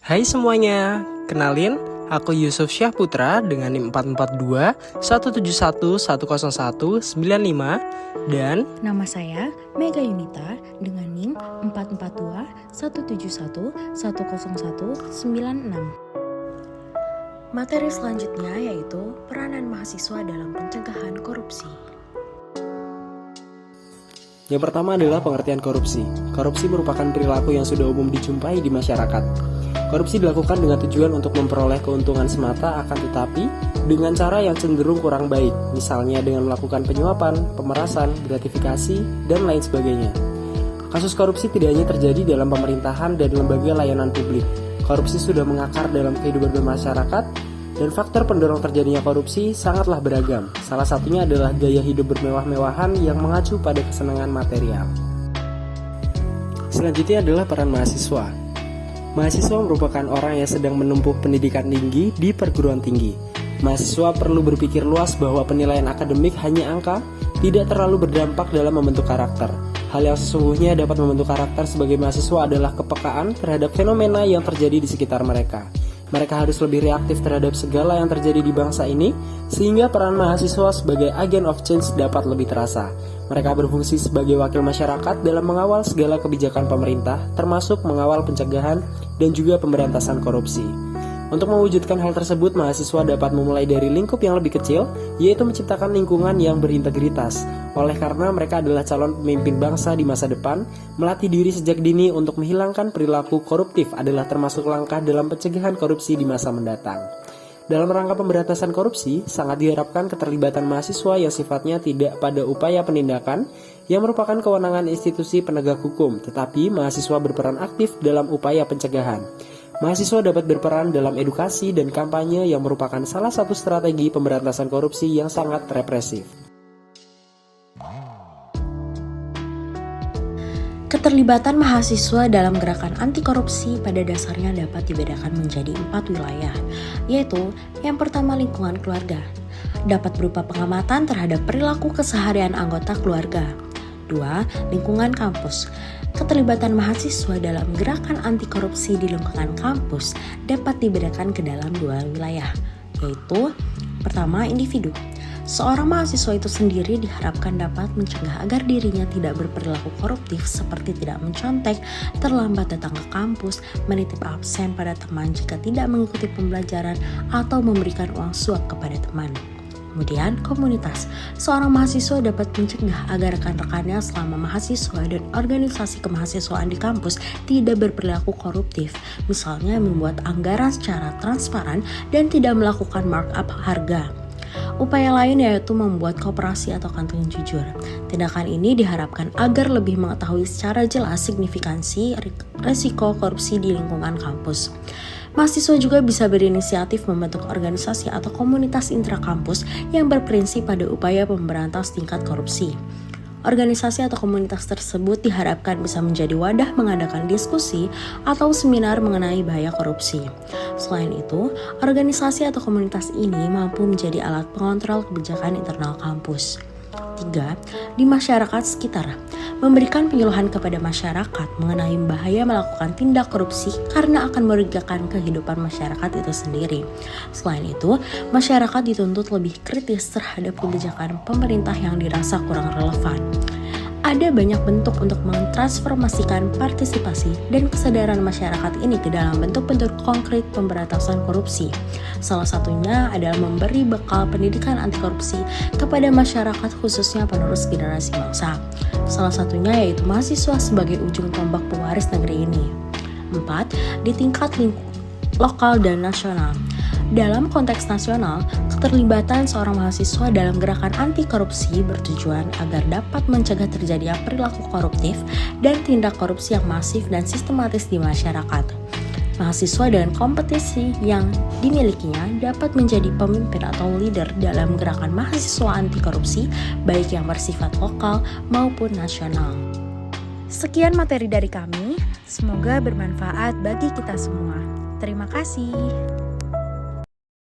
Hai semuanya, kenalin aku Yusuf Syahputra dengan NIM 442 171 101 95 dan Nama saya Mega Yunita dengan NIM 442 171 101 96. Materi selanjutnya yaitu peranan mahasiswa dalam pencegahan korupsi. yang pertama adalah pengertian korupsi. Korupsi merupakan perilaku yang sudah umum dijumpai di masyarakat. Korupsi dilakukan dengan tujuan untuk memperoleh keuntungan semata, akan tetapi dengan cara yang cenderung kurang baik, misalnya dengan melakukan penyuapan, pemerasan, gratifikasi, dan lain sebagainya. Kasus korupsi tidak hanya terjadi dalam pemerintahan dan lembaga layanan publik. Korupsi sudah mengakar dalam kehidupan bermasyarakat, dan faktor pendorong terjadinya korupsi sangatlah beragam. Salah satunya adalah gaya hidup bermewah-mewahan yang mengacu pada kesenangan material. Selanjutnya adalah peran mahasiswa. Mahasiswa merupakan orang yang sedang menempuh pendidikan tinggi di perguruan tinggi. Mahasiswa perlu berpikir luas bahwa penilaian akademik hanya angka, tidak terlalu berdampak dalam membentuk karakter. Hal yang sesungguhnya dapat membentuk karakter sebagai mahasiswa adalah kepekaan terhadap fenomena yang terjadi di sekitar mereka. Mereka harus lebih reaktif terhadap segala yang terjadi di bangsa ini, sehingga peran mahasiswa sebagai agen of change dapat lebih terasa. Mereka berfungsi sebagai wakil masyarakat dalam mengawal segala kebijakan pemerintah, termasuk mengawal pencegahan dan juga pemberantasan korupsi. Untuk mewujudkan hal tersebut, mahasiswa dapat memulai dari lingkup yang lebih kecil, yaitu menciptakan lingkungan yang berintegritas. Oleh karena mereka adalah calon pemimpin bangsa di masa depan, melatih diri sejak dini untuk menghilangkan perilaku koruptif adalah termasuk langkah dalam pencegahan korupsi di masa mendatang. Dalam rangka pemberantasan korupsi, sangat diharapkan keterlibatan mahasiswa yang sifatnya tidak pada upaya penindakan yang merupakan kewenangan institusi penegak hukum, tetapi mahasiswa berperan aktif dalam upaya pencegahan. Mahasiswa dapat berperan dalam edukasi dan kampanye yang merupakan salah satu strategi pemberantasan korupsi yang sangat represif. Keterlibatan mahasiswa dalam gerakan anti korupsi pada dasarnya dapat dibedakan menjadi 4 wilayah, yaitu yang pertama lingkungan keluarga, dapat berupa pengamatan terhadap perilaku keseharian anggota keluarga. 2. Lingkungan kampus. Keterlibatan mahasiswa dalam gerakan anti korupsi di lingkungan kampus dapat dibedakan ke dalam 2 wilayah, yaitu pertama individu. Seorang mahasiswa itu sendiri diharapkan dapat mencegah agar dirinya tidak berperilaku koruptif seperti tidak mencontek, terlambat datang ke kampus, menitip absen pada teman jika tidak mengikuti pembelajaran, atau memberikan uang suap kepada teman. Kemudian komunitas. Seorang mahasiswa dapat mencegah agar rekan-rekannya selama mahasiswa dan organisasi kemahasiswaan di kampus tidak berperilaku koruptif, misalnya membuat anggaran secara transparan dan tidak melakukan markup harga. Upaya lain yaitu membuat koperasi atau kantung jujur. Tindakan ini diharapkan agar lebih mengetahui secara jelas signifikansi risiko korupsi di lingkungan kampus. Mahasiswa juga bisa berinisiatif membentuk organisasi atau komunitas intrakampus yang berprinsip pada upaya pemberantas tingkat korupsi. Organisasi atau komunitas tersebut diharapkan bisa menjadi wadah mengadakan diskusi atau seminar mengenai bahaya korupsi. Selain itu, organisasi atau komunitas ini mampu menjadi alat pengontrol kebijakan internal kampus. 3. Di masyarakat sekitar. Memberikan penyuluhan kepada masyarakat mengenai bahaya melakukan tindak korupsi karena akan merugikan kehidupan masyarakat itu sendiri. Selain itu, masyarakat dituntut lebih kritis terhadap kebijakan pemerintah yang dirasa kurang relevan. Ada banyak bentuk untuk mentransformasikan partisipasi dan kesadaran masyarakat ini ke dalam bentuk-bentuk konkret pemberantasan korupsi. Salah satunya adalah memberi bekal pendidikan anti korupsi kepada masyarakat khususnya penerus generasi bangsa. Salah satunya yaitu mahasiswa sebagai ujung tombak pewaris negeri ini. 4. Di tingkat lokal dan nasional. Dalam konteks nasional, keterlibatan seorang mahasiswa dalam gerakan anti korupsi bertujuan agar dapat mencegah terjadinya perilaku koruptif dan tindak korupsi yang masif dan sistematis di masyarakat. Mahasiswa dengan kompetisi yang dimilikinya dapat menjadi pemimpin atau leader dalam gerakan mahasiswa anti korupsi, baik yang bersifat lokal maupun nasional. Sekian materi dari kami, semoga bermanfaat bagi kita semua. Terima kasih.